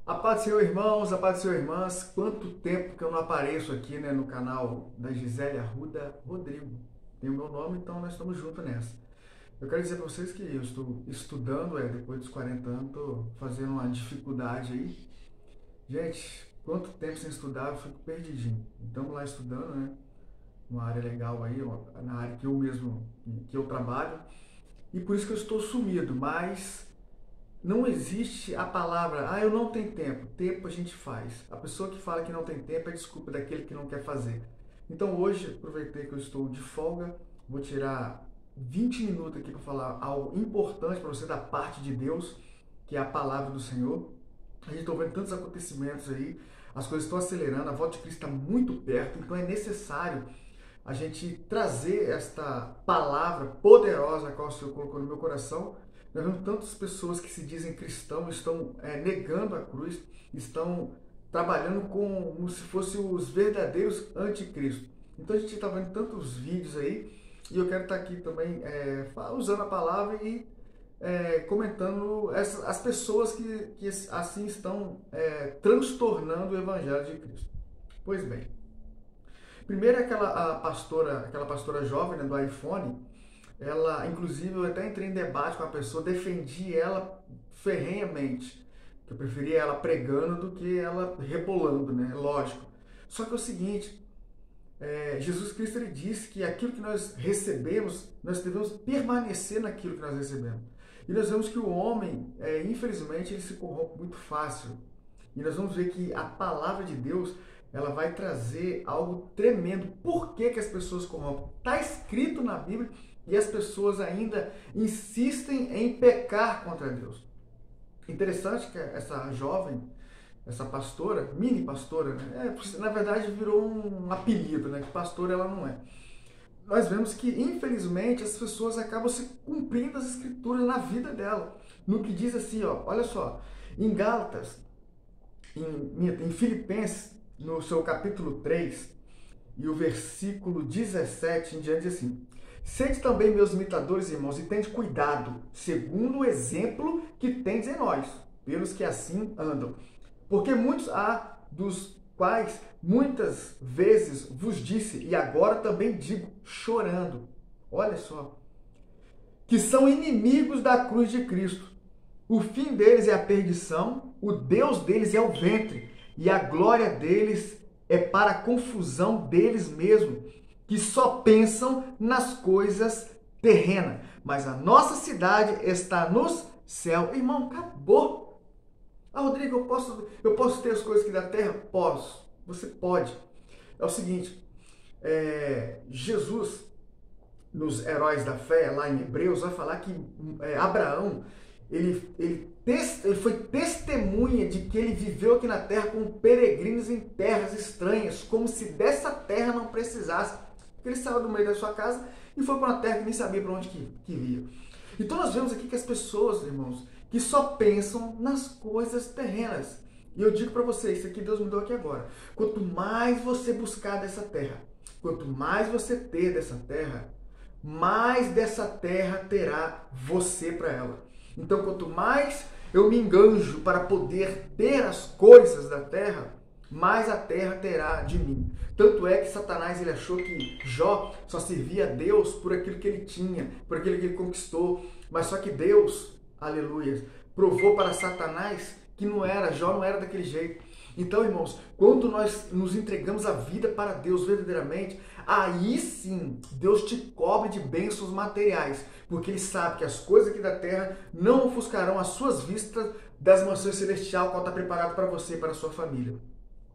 A paz do Senhor, irmãos, a paz do Senhor, irmãs. Quanto tempo que eu não apareço aqui, no canal da Gisele Arruda Rodrigo. Tem o meu nome, então nós estamos juntos nessa. Eu quero dizer para vocês que eu estou estudando, depois dos 40 anos, estou fazendo uma dificuldade aí. Gente, quanto tempo sem estudar, eu fico perdidinho. Estamos lá estudando, né? Uma área legal aí, na área que eu mesmo, que eu trabalho. E por isso que eu estou sumido, mas não existe a palavra, eu não tenho tempo. Tempo a gente faz. A pessoa que fala que não tem tempo é desculpa daquele que não quer fazer. Então hoje, aproveitei que eu estou de folga, vou tirar 20 minutos aqui para falar algo importante para você da parte de Deus, que é a palavra do Senhor. A gente está vendo tantos acontecimentos aí, as coisas estão acelerando, a volta de Cristo está muito perto, então é necessário a gente trazer esta palavra poderosa que o Senhor colocou no meu coração. Nós vemos tantas pessoas que se dizem cristãos, estão negando a cruz, estão trabalhando como se fossem os verdadeiros anticristo. Então a gente está vendo tantos vídeos aí, e eu quero estar aqui também usando a palavra e comentando as pessoas que assim estão transtornando o evangelho de Cristo. Pois bem, primeiro aquela pastora jovem, do iPhone. Ela, inclusive, eu até entrei em debate com a pessoa, defendi ela ferrenhamente. Eu preferia ela pregando do que ela rebolando, né? Lógico. Só que é o seguinte, Jesus Cristo ele disse que aquilo que nós recebemos, nós devemos permanecer naquilo que nós recebemos. E nós vemos que o homem, infelizmente, ele se corrompe muito fácil. E nós vamos ver que a palavra de Deus, ela vai trazer algo tremendo. Por que as pessoas corrompem? Está escrito na Bíblia e as pessoas ainda insistem em pecar contra Deus. Interessante que essa jovem, essa pastora, mini pastora, né? Na verdade virou um apelido, né? Que pastora ela não é. Nós vemos que, infelizmente, as pessoas acabam se cumprindo as escrituras na vida dela. No que diz assim, olha só, em Gálatas, em Filipenses, no seu capítulo 3, e o versículo 17 em diante, diz assim: sede também meus imitadores, irmãos, e tende cuidado, segundo o exemplo que tendes em nós, pelos que assim andam. Porque muitos há, dos quais muitas vezes vos disse, e agora também digo, chorando, olha só, que são inimigos da cruz de Cristo. O fim deles é a perdição, o Deus deles é o ventre, e a glória deles é para a confusão deles mesmos, que só pensam nas coisas terrenas. Mas a nossa cidade está nos céus. Irmão, acabou. Rodrigo, eu posso ter as coisas aqui da terra? Posso. Você pode. É o seguinte, Jesus, nos Heróis da Fé, lá em Hebreus, vai falar que Abraão, ele foi testemunha de que ele viveu aqui na terra como peregrinos em terras estranhas, como se dessa terra não precisasse. Porque ele saiu do meio da sua casa e foi para uma terra que nem sabia para onde que ia. Então nós vemos aqui que as pessoas, irmãos, que só pensam nas coisas terrenas. E eu digo para você, isso aqui Deus me deu aqui agora. Quanto mais você buscar dessa terra, quanto mais você ter dessa terra, mais dessa terra terá você para ela. Então, quanto mais eu me enganjo para poder ter as coisas da terra, mais a terra terá de mim. Tanto é que Satanás ele achou que Jó só servia a Deus por aquilo que ele tinha, por aquilo que ele conquistou. Mas só que Deus, aleluia, provou para Satanás que Jó não era daquele jeito. Então, irmãos, quando nós nos entregamos a vida para Deus verdadeiramente, aí sim Deus te cobre de bênçãos materiais, porque Ele sabe que as coisas aqui da terra não ofuscarão as suas vistas das mansões celestiais, qual está preparado para você e para a sua família.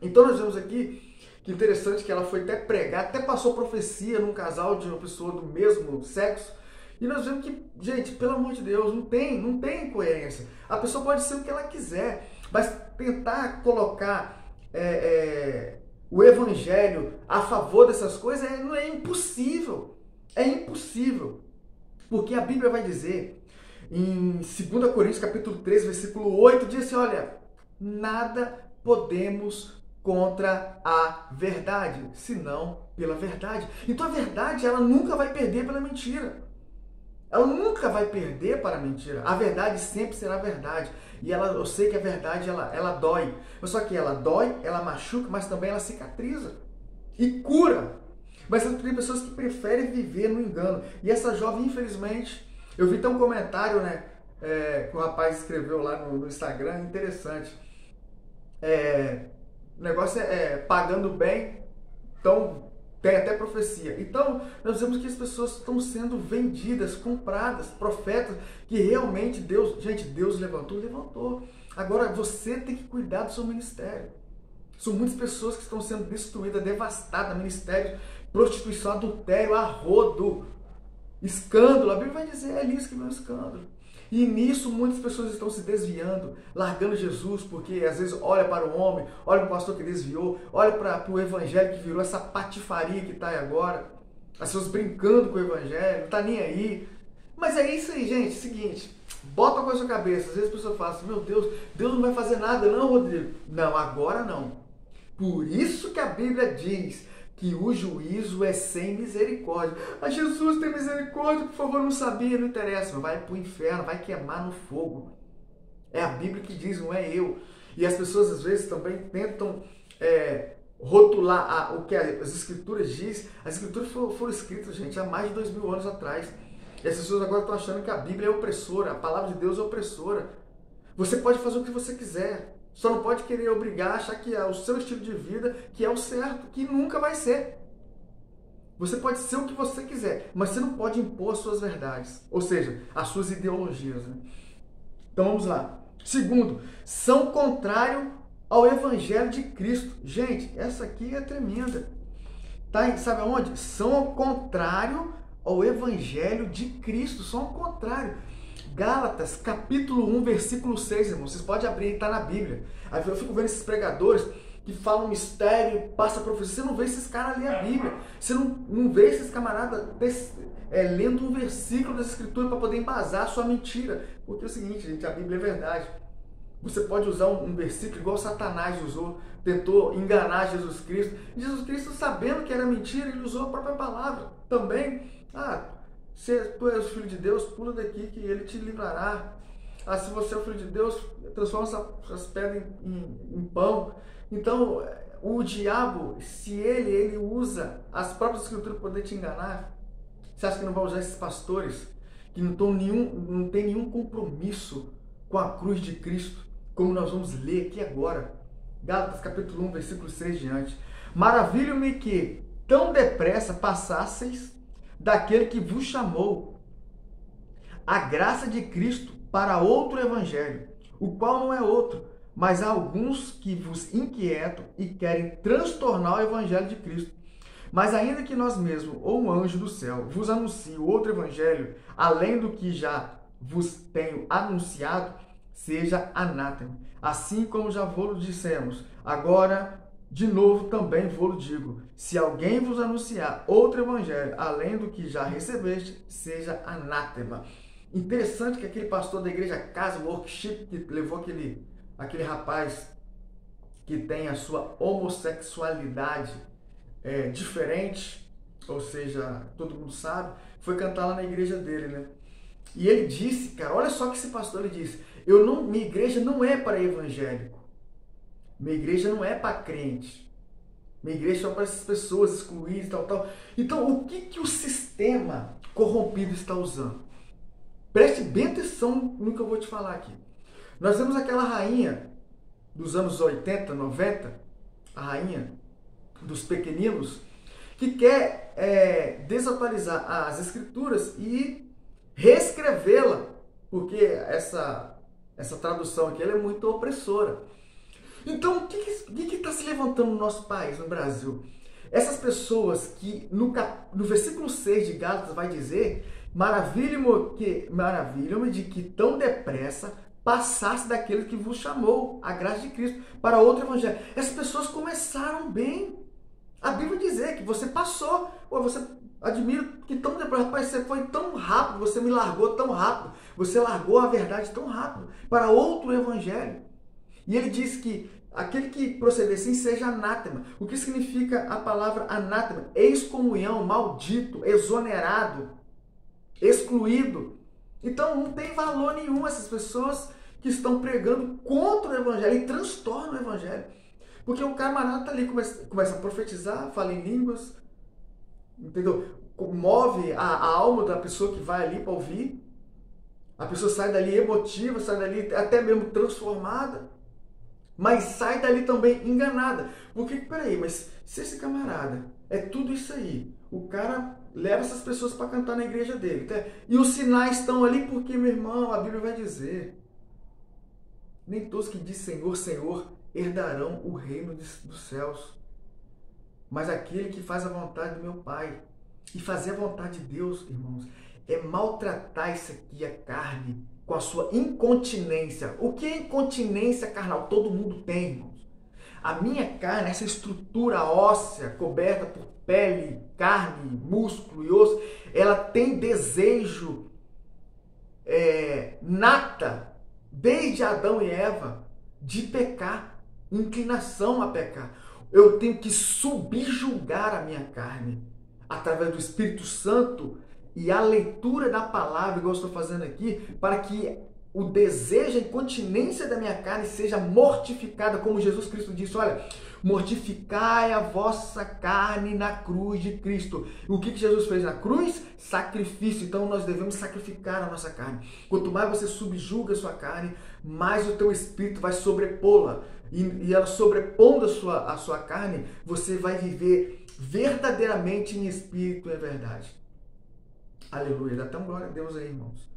Então nós vemos aqui que interessante que ela foi até pregar, até passou profecia num casal de uma pessoa do mesmo sexo. E nós vemos que, gente, pelo amor de Deus, não tem coerência. A pessoa pode ser o que ela quiser, mas tentar colocar o evangelho a favor dessas coisas é impossível. É impossível. Porque a Bíblia vai dizer, em 2 Coríntios capítulo 3, versículo 8, diz assim, olha, nada podemos contra a verdade, senão pela verdade. Então a verdade, ela nunca vai perder pela mentira. ela nunca vai perder para a mentira. A verdade sempre será verdade. E eu sei que a verdade, ela dói. Só que ela dói, ela machuca, mas também ela cicatriza e cura. Mas tem pessoas que preferem viver no engano. E essa jovem, infelizmente, eu vi até um comentário, né, que o rapaz escreveu lá no Instagram, interessante. O negócio é pagando bem, então tem até profecia. Então, nós vemos que as pessoas estão sendo vendidas, compradas, profetas, que realmente Deus levantou. Agora, você tem que cuidar do seu ministério. São muitas pessoas que estão sendo destruídas, devastadas, ministérios, prostituição, adultério, arrodo, escândalo. A Bíblia vai dizer, é isso que é um escândalo. E nisso muitas pessoas estão se desviando, largando Jesus, porque às vezes olha para o homem, olha para o pastor que desviou, olha para o evangelho que virou essa patifaria que está aí agora. As pessoas brincando com o evangelho, não está nem aí. Mas é isso aí, gente, seguinte, bota uma coisa na sua cabeça. Às vezes a pessoa fala assim, meu Deus não vai fazer nada não, Rodrigo. Não, agora não. Por isso que a Bíblia diz que o juízo é sem misericórdia. Ah, Jesus tem misericórdia, por favor, não sabia, não interessa. Vai para o inferno, vai queimar no fogo. É a Bíblia que diz, não é eu. E as pessoas às vezes também tentam rotular o que as Escrituras dizem. As Escrituras foram escritas, gente, há mais de 2000 anos atrás. E as pessoas agora estão achando que a Bíblia é opressora, a palavra de Deus é opressora. Você pode fazer o que você quiser. Só não pode querer obrigar, achar que é o seu estilo de vida que é o certo, que nunca vai ser. Você pode ser o que você quiser, mas você não pode impor as suas verdades, ou seja, as suas ideologias. Né? Então vamos lá. Segundo, são contrário ao Evangelho de Cristo. Gente, essa aqui é tremenda. Tá, sabe aonde? São ao contrário ao Evangelho de Cristo, são ao contrário. Gálatas, capítulo 1, versículo 6, irmão. Vocês podem abrir, está na Bíblia. Aí eu fico vendo esses pregadores que falam mistério, passa profecia. Você não vê esses caras ler a Bíblia. Você não vê esses camaradas lendo um versículo das Escrituras para poder embasar a sua mentira. Porque é o seguinte, gente, a Bíblia é verdade. Você pode usar um versículo igual Satanás usou, tentou enganar Jesus Cristo. Jesus Cristo, sabendo que era mentira, ele usou a própria palavra. Também, se tu és o Filho de Deus, pula daqui que ele te livrará. Se você é o Filho de Deus, transforma essas pedras em pão. Então, o diabo, se ele usa as próprias Escrituras para poder te enganar, você acha que não vai usar esses pastores que não tem nenhum compromisso com a cruz de Cristo, como nós vamos ler aqui agora. Gálatas capítulo 1, versículo 6 diante. Maravilho-me que tão depressa passasseis daquele que vos chamou a graça de Cristo para outro evangelho, o qual não é outro, mas há alguns que vos inquietam e querem transtornar o evangelho de Cristo. Mas ainda que nós mesmos, ou um anjo do céu, vos anuncie outro evangelho, além do que já vos tenho anunciado, seja anátema. Assim como já vos dissemos, agora de novo também vos digo, se alguém vos anunciar outro evangelho, além do que já recebeste, seja anátema. Interessante que aquele pastor da igreja Casa Worship, que levou aquele rapaz que tem a sua homossexualidade diferente, ou seja, todo mundo sabe, foi cantar lá na igreja dele, né? E ele disse, cara, olha só que esse pastor ele disse, minha igreja não é para evangélico, minha igreja não é para crente, minha igreja é para essas pessoas excluídas, tal. Então, o que o sistema corrompido está usando? Preste bem atenção no que eu vou te falar aqui. Nós temos aquela rainha dos anos 80, 90, a rainha dos pequeninos, que quer desatualizar as escrituras e reescrevê-la, porque essa tradução aqui ela é muito opressora. Então, o que está se levantando no nosso país, no Brasil? Essas pessoas que no versículo 6 de Gálatas vai dizer, maravilham-me de que tão depressa passasse daquele que vos chamou, a graça de Cristo, para outro evangelho. Essas pessoas começaram bem. A Bíblia dizer que você passou, você admira que tão depressa, rapaz, você foi tão rápido, você me largou tão rápido, você largou a verdade tão rápido para outro evangelho. E ele diz que aquele que proceder assim seja anátema. O que significa a palavra anátema? Excomunhão, maldito, exonerado, excluído. Então não tem valor nenhum essas pessoas que estão pregando contra o evangelho e transtornam o evangelho. Porque o camarada tá ali, começa a profetizar, fala em línguas, entendeu? Move a alma da pessoa que vai ali para ouvir. A pessoa sai dali emotiva, sai dali até mesmo transformada, mas sai dali também enganada. Porque, peraí, mas se esse camarada é tudo isso aí, o cara leva essas pessoas para cantar na igreja dele, tá? E os sinais estão ali porque, meu irmão, a Bíblia vai dizer: nem todos que dizem Senhor, Senhor, herdarão o reino dos céus, mas aquele que faz a vontade do meu Pai. E fazer a vontade de Deus, irmãos, é maltratar isso aqui, a carne, com a sua incontinência. O que é incontinência carnal? Todo mundo tem, irmãos. A minha carne, essa estrutura óssea coberta por pele, carne, músculo e osso, ela tem desejo nata, desde Adão e Eva, de pecar, inclinação a pecar. Eu tenho que subjugar a minha carne através do Espírito Santo e a leitura da palavra, igual eu estou fazendo aqui, para que o desejo, a incontinência da minha carne seja mortificada, como Jesus Cristo disse: olha, mortificai a vossa carne na cruz de Cristo. O que Jesus fez na cruz? Sacrifício. Então nós devemos sacrificar a nossa carne. Quanto mais você subjuga a sua carne, mais o teu espírito vai sobrepô-la. E ela sobrepondo a sua carne, você vai viver verdadeiramente em espírito e em verdade. Aleluia. Dá até uma glória a Deus aí, irmãos.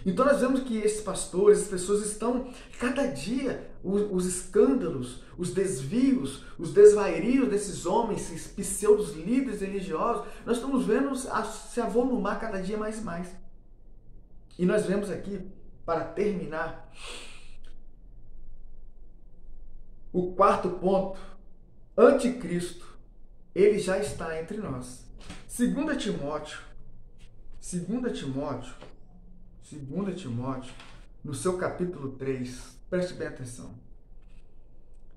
Então nós vemos que esses pastores, as pessoas estão, cada dia, os escândalos, os desvios, os desvairios desses homens, esses pseudos líderes religiosos, nós estamos vendo se avolumar cada dia mais e mais. E nós vemos aqui, para terminar, o quarto ponto: anticristo, ele já está entre nós. 2 Timóteo, no seu capítulo 3, preste bem atenção.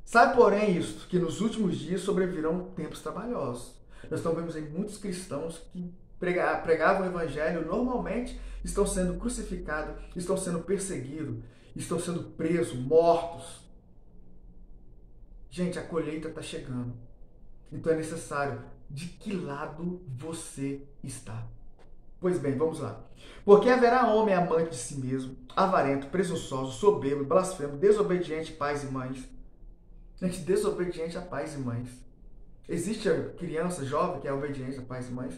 Sabe, porém, isto, que nos últimos dias sobrevirão tempos trabalhosos. Nós estamos vendo aí muitos cristãos que pregavam o evangelho, normalmente estão sendo crucificados, estão sendo perseguidos, estão sendo presos, mortos. Gente, a colheita está chegando. Então é necessário. De que lado você está? Pois bem, vamos lá. Porque haverá homem amante de si mesmo, avarento, presunçoso, soberbo, blasfemo, desobediente a pais e mães. Gente, desobediente a pais e mães. Existe a criança jovem que é obediente a pais e mães?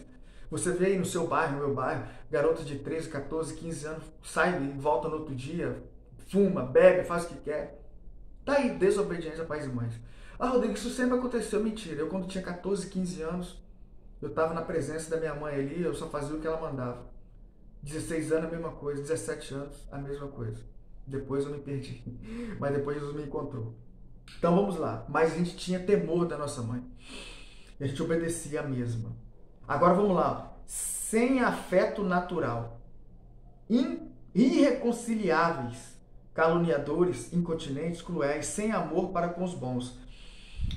Você vê aí no seu bairro, no meu bairro, garotas de 13, 14, 15 anos, sai e volta no outro dia, fuma, bebe, faz o que quer. Tá aí, desobediente a pais e mães. Ah, Rodrigo, isso sempre aconteceu. Mentira. Eu, quando tinha 14, 15 anos, eu estava na presença da minha mãe ali, eu só fazia o que ela mandava. 16 anos, a mesma coisa. 17 anos, a mesma coisa. Depois eu me perdi. Mas depois Jesus me encontrou. Então vamos lá. Mas a gente tinha temor da nossa mãe. E a gente obedecia a mesma. Agora vamos lá. Sem afeto natural. Irreconciliáveis. Caluniadores, incontinentes, cruéis, sem amor para com os bons.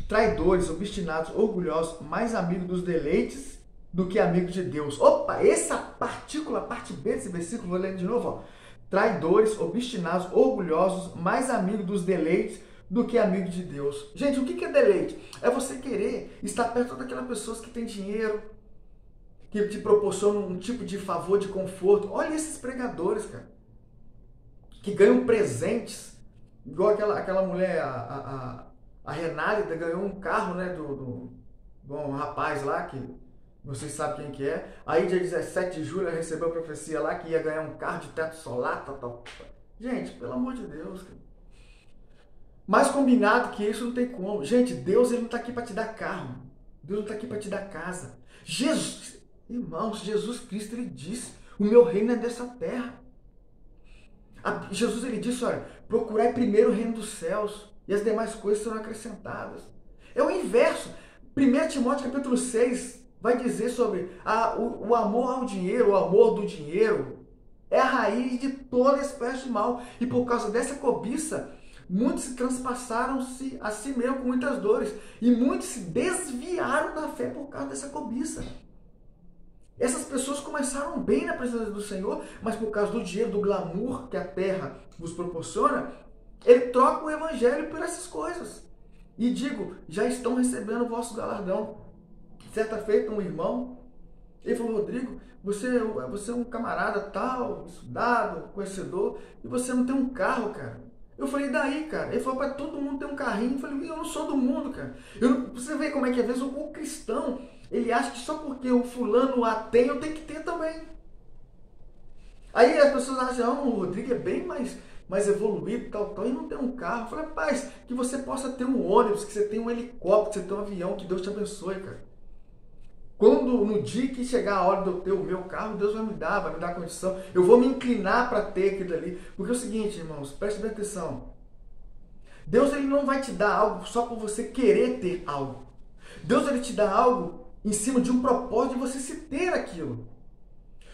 Traidores, obstinados, orgulhosos, mais amigos dos deleites do que amigos de Deus. Opa, essa partícula, parte B desse versículo, vou ler de novo. Ó. Traidores, obstinados, orgulhosos, mais amigos dos deleites do que amigos de Deus. Gente, o que é deleite? É você querer estar perto daquelas pessoas que têm dinheiro, que te proporcionam um tipo de favor, de conforto. Olha esses pregadores, cara, que ganham presentes, igual aquela mulher, a Renálida, ganhou um carro, né, do um rapaz lá, que vocês sabem quem que é. Aí dia 17 de julho ela recebeu a profecia lá que ia ganhar um carro de teto solar, tal. Gente, pelo amor de Deus, cara. Mais combinado que isso não tem como. Gente, Deus, ele não está aqui para te dar carro. Deus não está aqui para te dar casa. Jesus, irmãos, Jesus Cristo, ele disse: o meu reino é dessa terra. Jesus, ele disse: olha, procurai primeiro o reino dos céus e as demais coisas serão acrescentadas. É o inverso. 1 Timóteo capítulo 6 vai dizer sobre o amor ao dinheiro, o amor do dinheiro é a raiz de toda espécie de mal. E por causa dessa cobiça, muitos se transpassaram-se a si mesmo com muitas dores. E muitos se desviaram da fé por causa dessa cobiça. Essas pessoas começaram bem na presença do Senhor, mas por causa do dinheiro, do glamour que a terra vos proporciona, ele troca o evangelho por essas coisas. E digo, já estão recebendo o vosso galardão. Certa feita, um irmão, ele falou: Rodrigo, você é um camarada tal, estudado, conhecedor, e você não tem um carro, cara. Eu falei: e daí, cara? Ele falou: para todo mundo ter um carrinho. Eu falei: eu não sou do mundo, cara. Você vê como é que às vezes o cristão, ele acha que só porque o fulano a tem, eu tenho que ter também. Aí as pessoas acham: o Rodrigo é bem mais evoluído, tal, e não tem um carro. Eu falei: rapaz, que você possa ter um ônibus, que você tenha um helicóptero, que você tenha um avião, que Deus te abençoe, cara. Quando no dia que chegar a hora de eu ter o meu carro, Deus vai me dar condição. Eu vou me inclinar para ter aquilo ali. Porque é o seguinte, irmãos, preste bem atenção. Deus, ele não vai te dar algo só por você querer ter algo. Deus, ele te dá algo em cima de um propósito de você se ter aquilo.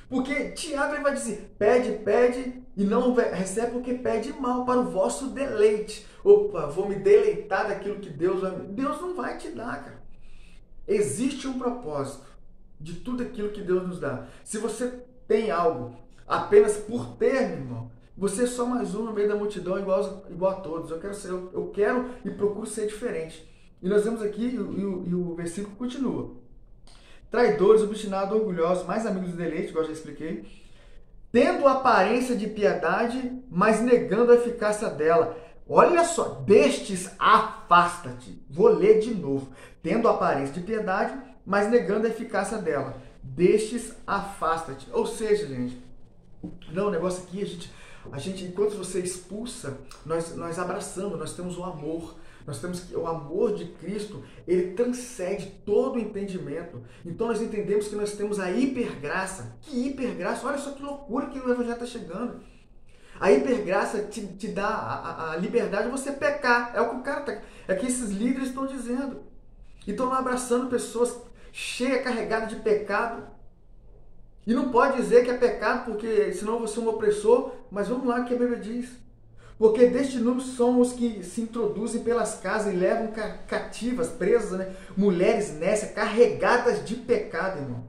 Porque Tiago, ele vai dizer: pede e não recebe porque pede mal para o vosso deleite. Opa, vou me deleitar daquilo que Deus vai me... Deus não vai te dar, cara. Existe um propósito de tudo aquilo que Deus nos dá. Se você tem algo apenas por ter, meu irmão, você é só mais um no meio da multidão igual a todos. Eu quero e procuro ser diferente. E nós vemos aqui, e o versículo continua: traidores, obstinados, orgulhosos, mais amigos do deleite, igual eu já expliquei, tendo aparência de piedade, mas negando a eficácia dela. Olha só, destes afasta-te. Vou ler de novo. Tendo aparência de piedade, mas negando a eficácia dela. Destes afasta-te. Ou seja, gente, não, o negócio aqui, a gente enquanto você expulsa, nós abraçamos, nós temos o amor. Nós temos que o amor de Cristo, ele transcende todo o entendimento. Então nós entendemos que nós temos a hipergraça. Que hipergraça? Olha só que loucura que o Evangelho está chegando. A hipergraça te dá a liberdade de você pecar. É o que o cara é que esses líderes estão dizendo. E estão lá abraçando pessoas cheias, carregadas de pecado. E não pode dizer que é pecado, porque senão você é um opressor. Mas vamos lá o que a Bíblia diz. Porque deste número são os que se introduzem pelas casas e levam cativas, presas, né? Mulheres nécias, carregadas de pecado, irmão.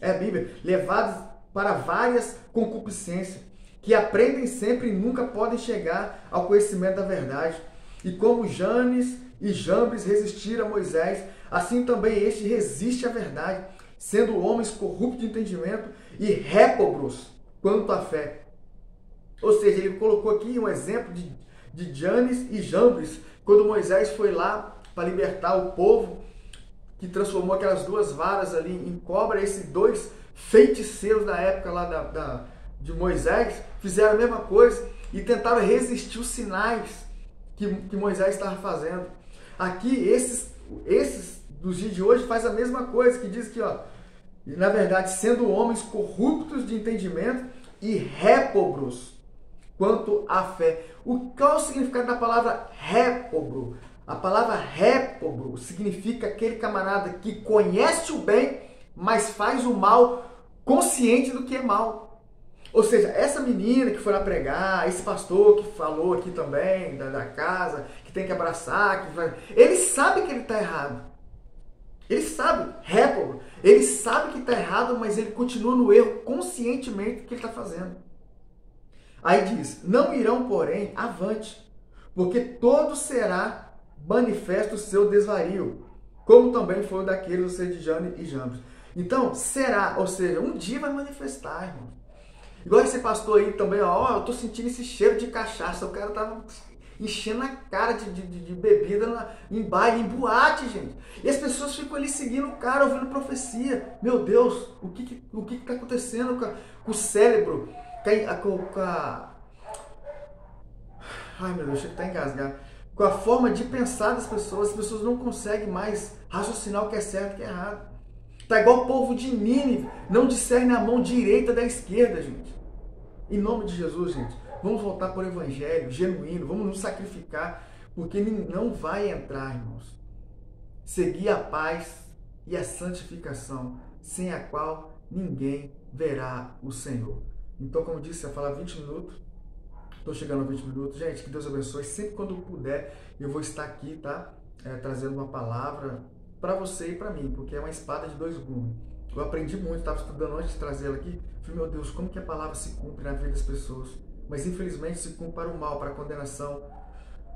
É a Bíblia. Levadas para várias concupiscências, que aprendem sempre e nunca podem chegar ao conhecimento da verdade. E como Janes e Jambres resistiram a Moisés, assim também este resiste à verdade, sendo homens corruptos de entendimento e réprobos quanto à fé. Ou seja, ele colocou aqui um exemplo de Janes e Jambres, quando Moisés foi lá para libertar o povo, que transformou aquelas duas varas ali em cobra. Esses dois feiticeiros da época lá de Moisés fizeram a mesma coisa e tentaram resistir os sinais que Moisés estava fazendo. Aqui, esses dos dias de hoje faz a mesma coisa, que diz aqui, ó, na verdade, sendo homens corruptos de entendimento e réprobos quanto à fé. Qual é o significado da palavra réprobo? A palavra réprobo significa aquele camarada que conhece o bem, mas faz o mal consciente do que é mal. Ou seja, essa menina que foi lá pregar, esse pastor que falou aqui também, da casa, que tem que abraçar, ele sabe que ele está errado. Ele sabe, réprobo. Ele sabe que está errado, mas ele continua no erro conscientemente do que ele está fazendo. Aí diz: não irão, porém, avante, porque todo será manifesto o seu desvario, como também foi o daqueles de Jane e Jambres. Então, será, ou seja, um dia vai manifestar, irmão. Igual esse pastor aí também, ó, eu tô sentindo esse cheiro de cachaça. O cara tava enchendo a cara de bebida em baile, em boate, gente. E as pessoas ficam ali seguindo o cara, ouvindo profecia. Meu Deus, o que tá acontecendo com o cérebro? Ai, meu Deus, chega que tá engasgado. Com a forma de pensar das pessoas, as pessoas não conseguem mais raciocinar o que é certo e o que é errado. Tá igual o povo de Nínive, não discerne a mão direita da esquerda, gente. Em nome de Jesus, gente, vamos voltar para o evangelho genuíno, vamos nos sacrificar, porque não vai entrar, irmãos. Seguir a paz e a santificação, sem a qual ninguém verá o Senhor. Então, como eu disse, eu ia falar 20 minutos, estou chegando a 20 minutos. Gente, que Deus abençoe. Sempre quando eu puder, eu vou estar aqui, tá? Trazendo uma palavra para você e para mim, porque é uma espada de dois gumes. Eu aprendi muito, estava estudando antes de trazê-la aqui. Falei, meu Deus, como que a palavra se cumpre na vida das pessoas? Mas infelizmente se cumpre para o mal, para a condenação,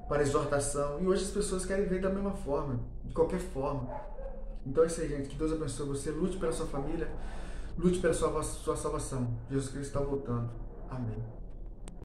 para a exortação. E hoje as pessoas querem ver da mesma forma, de qualquer forma. Então é isso aí, gente. Que Deus abençoe você. Lute pela sua família, lute pela sua salvação. Jesus Cristo está voltando. Amém.